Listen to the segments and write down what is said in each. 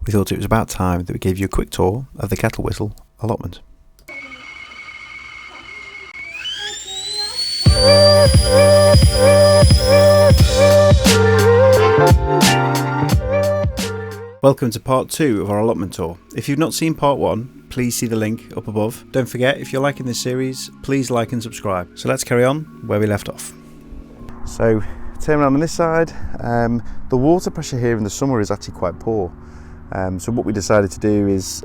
we thought it was about time that we gave you a quick tour of the Kettle Whistle allotment. Welcome to part 2 of our allotment tour. If you've not seen part 1, please see the link up above. Don't forget, if you're liking this series, please like and subscribe. So let's carry on where we left off. So, turn around on this side. The water pressure here in the summer is actually quite poor. So what we decided to do is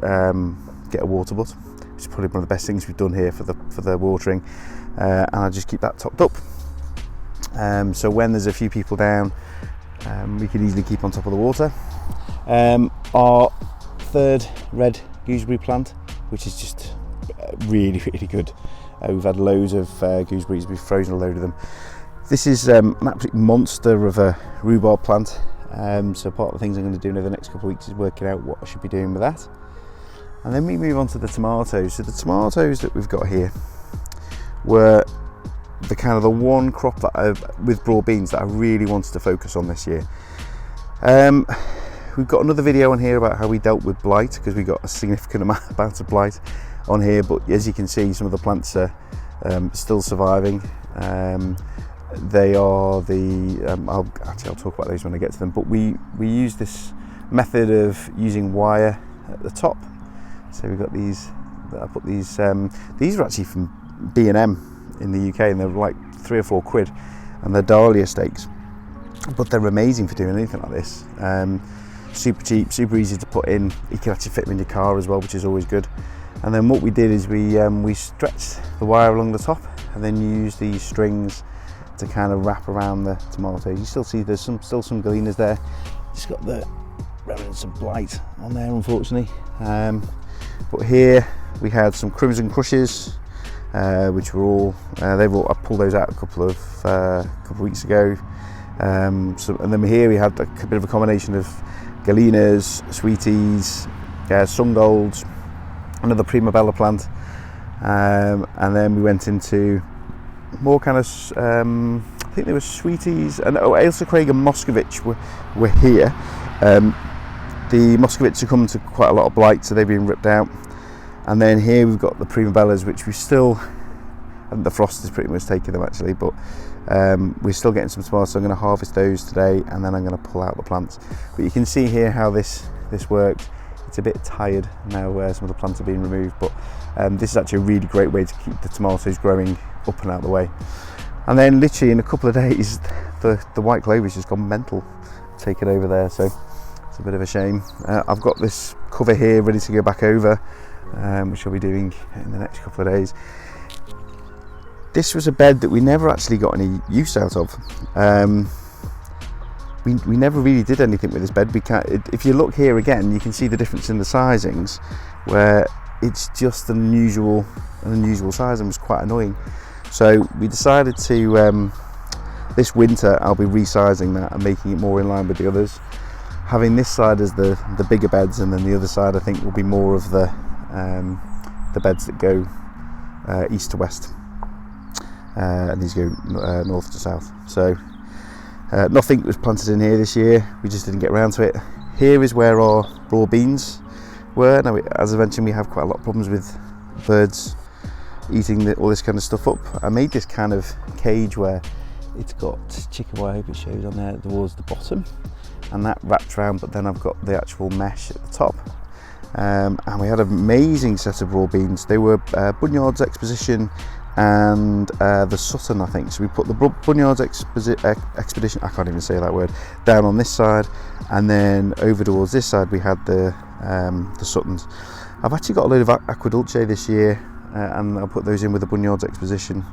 get a water butt, which is probably one of the best things we've done here for the watering. And I'll just keep that topped up. So when there's a few people down, we can easily keep on top of the water. Our third red gooseberry plant, which is just really good. We've had loads of gooseberries, we've frozen a load of them. This is an absolute monster of a rhubarb plant. So part of the things I'm going to do over the next couple of weeks is working out what I should be doing with that. And then we move on to the tomatoes. So the tomatoes that we've got here were the one crop that with broad beans that I really wanted to focus on this year. We've got another video on here about how we dealt with blight, because we got a significant amount of blight on here, but as you can see, some of the plants are still surviving. They are I'll talk about those when I get to them, but we use this method of using wire at the top. So we've got these, I put these are actually from B&M in the UK, and they're like £3 or £4, and they're dahlia stakes, but they're amazing for doing anything like this. Super cheap, super easy to put in. You can actually fit them in your car as well, which is always good. And then what we did is we stretched the wire along the top, and then used these strings to kind of wrap around the tomatoes. You still see there's still some galenas there. Just got the remnants of blight on there, unfortunately. But here we had some crimson crushes, which were all I pulled those out a couple of weeks ago. And then here we had a bit of a combination of galenas, sweeties, sun golds, another primavera plant, and then we went into more kind of I think there were sweeties, and Ailsa Craig and Moscovich were here. The Moscovich have come to quite a lot of blight, so they've been ripped out. And then here we've got the primaveras, which we still, and the frost is pretty much taking them actually, but we're still getting some tomatoes, so I'm going to harvest those today, and then I'm going to pull out the plants. But you can see here how this works. It's a bit tired now where some of the plants are being removed, but this is actually a really great way to keep the tomatoes growing up and out of the way. And then literally in a couple of days, the white clover's just gone mental, taken over there, so it's a bit of a shame. I've got this cover here ready to go back over, which I'll be doing in the next couple of days. This was a bed that we never actually got any use out of. We never really did anything with this bed. If you look here again, you can see the difference in the sizings, where it's just an unusual size, and was quite annoying. So we decided to, this winter, I'll be resizing that and making it more in line with the others. Having this side as the bigger beds, and then the other side I think will be more of the beds that go east to west. And these go north to south. So nothing was planted in here this year, we just didn't get around to it. Here is where our broad beans were. Now, as I mentioned, we have quite a lot of problems with birds eating all this kind of stuff up. I made this kind of cage where it's got chicken wire, I hope it shows on there, towards the bottom, and that wrapped around, but then I've got the actual mesh at the top. And we had an amazing set of broad beans. They were Bunyard's Exposition and the Sutton, I think. So we put the Bunyard's Expedition, I can't even say that word, down on this side, and then over towards this side we had the Suttons. I've actually got a load of Aquadulce this year, and I'll put those in with the Bunyard's Exposition,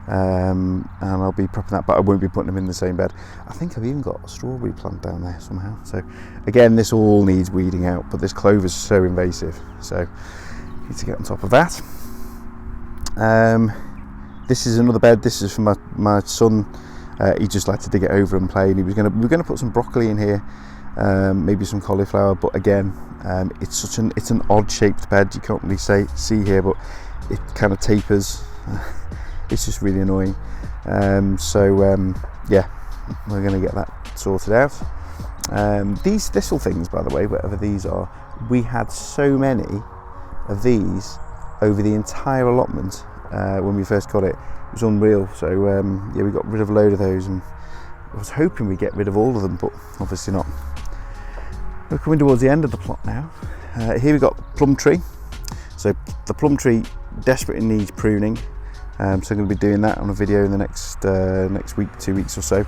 and I'll be prepping that, but I won't be putting them in the same bed. I think I've even got a strawberry plant down there somehow. So again, this all needs weeding out, but this clover is so invasive, so need to get on top of that. This is another bed. This is for my son. He just liked to dig it over and play, and we were going to put some broccoli in here, maybe some cauliflower, but again, it's an odd shaped bed. You can't really see here, but it kind of tapers. It's just really annoying. Yeah, we're going to get that sorted out. These thistle things, by the way, whatever these are, we had so many of these over the entire allotment when we first got it. It was unreal. So yeah, we got rid of a load of those, and I was hoping we'd get rid of all of them, but obviously not. We're coming towards the end of the plot now. Here we got Plum Tree. So the plum tree desperately needs pruning. So I'm going to be doing that on a video in the next week, 2 weeks or so.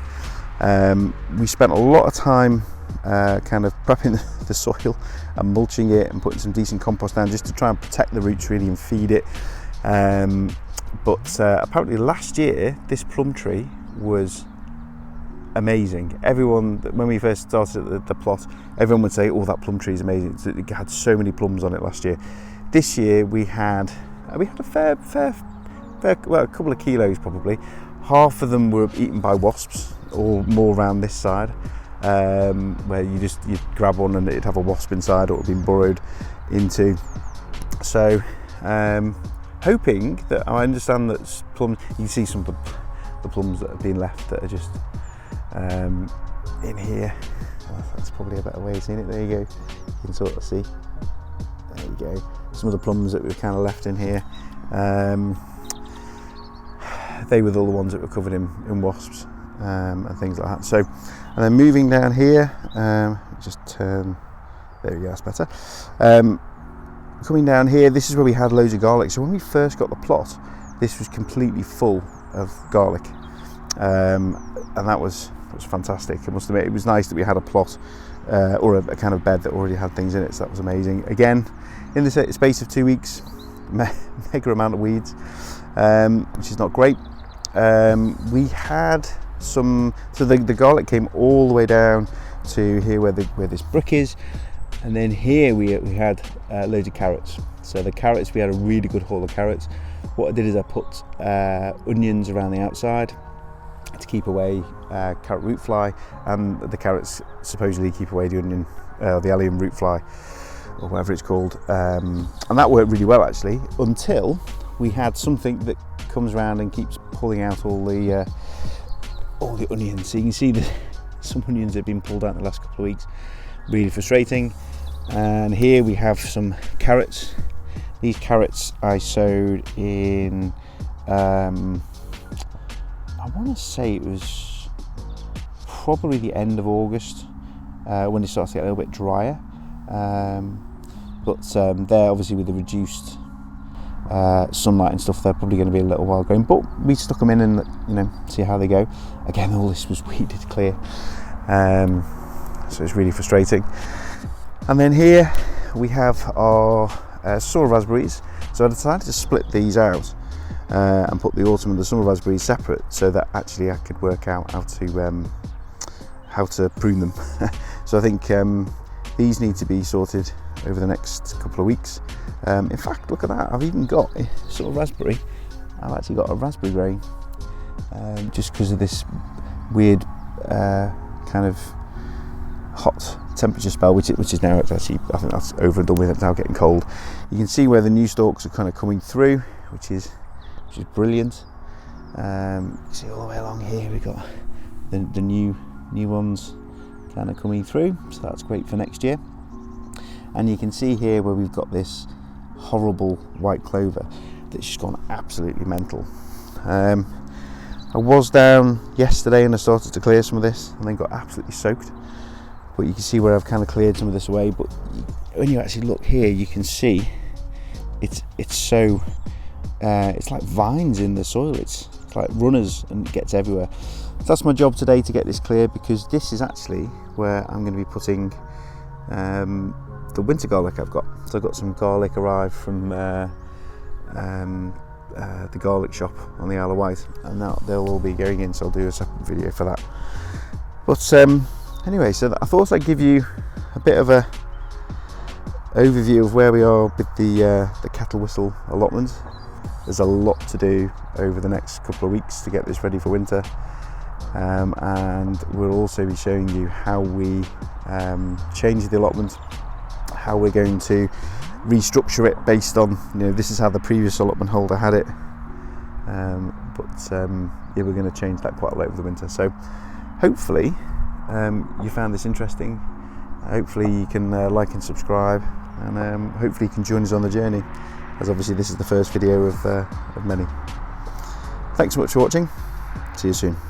We spent a lot of time kind of prepping the soil and mulching it and putting some decent compost down just to try and protect the roots really and feed it. But apparently last year this plum tree was amazing. Everyone, when we first started the plot, everyone would say, "Oh, that plum tree is amazing." It had so many plums on it last year. This year we had a fair, well, a couple of kilos probably. Half of them were eaten by wasps, or more around this side, where you'd grab one and it'd have a wasp inside, or it had been burrowed into. So hoping that, I understand that plums, you can see some of the plums that have been left that are just in here. Oh, that's probably a better way of seeing it. There you go, you can sort of see, there you go, some of the plums that were kind of left in here. They were all the ones that were covered in wasps and things like that. So, and then moving down here, just turn, there we go, that's better. Coming down here, this is where we had loads of garlic. So when we first got the plot, this was completely full of garlic, and that was fantastic. I must admit, it was nice that we had a plot or a kind of bed that already had things in it, so that was amazing. Again, in the space of 2 weeks, mega amount of weeds, which is not great. We had some, so the garlic came all the way down to here where this brick is, and then here we had loads of carrots. So the carrots, we had a really good haul of carrots. What I did is I put onions around the outside to keep away carrot root fly, and the carrots supposedly keep away the onion, the allium root fly, or whatever it's called, and that worked really well actually, until we had something that comes around and keeps pulling out all the onions. So you can see that some onions have been pulled out in the last couple of weeks, really frustrating. And here we have some carrots. These carrots I sowed in, I want to say it was probably the end of August, when it starts to get a little bit drier. But they're obviously, with the reduced sunlight and stuff, they're probably going to be a little while going. But we stuck them in and, you know, see how they go. Again, all this was weeded clear, so it's really frustrating. And then here we have our summer raspberries. So I decided to split these out and put the autumn and the summer raspberries separate, so that actually I could work out how to prune them. So I think these need to be sorted over the next couple of weeks. In fact, look at that, I've even got a sort of raspberry. I've actually got a raspberry grain, just because of this weird kind of hot temperature spell, which is now actually, I think that's over and done with. It's now getting cold. You can see where the new stalks are kind of coming through, which is brilliant. You can see all the way along here we've got the new ones kind of coming through, so that's great for next year. And you can see here where we've got this horrible white clover that's just gone absolutely mental. I was down yesterday and I started to clear some of this, and then got absolutely soaked. But you can see where I've kind of cleared some of this away. But when you actually look here, you can see it's so it's like vines in the soil. It's like runners, and it gets everywhere. So that's my job today, to get this clear, because this is actually where I'm going to be putting the winter garlic I've got. So I've got some garlic arrived from the garlic shop on the Isle of Wight, and now they'll all be going in, so I'll do a separate video for that. But anyway, so I thought I'd give you a bit of a overview of where we are with the Kettle Whistle allotment. There's a lot to do over the next couple of weeks to get this ready for winter, and we'll also be showing you how we change the allotment, how we're going to restructure it based on, you know, this is how the previous allotment holder had it, but yeah, we're going to change that quite a lot over the winter. So hopefully you found this interesting. Hopefully you can like and subscribe, and hopefully you can join us on the journey, as obviously this is the first video of many. Thanks so much for watching. See you soon.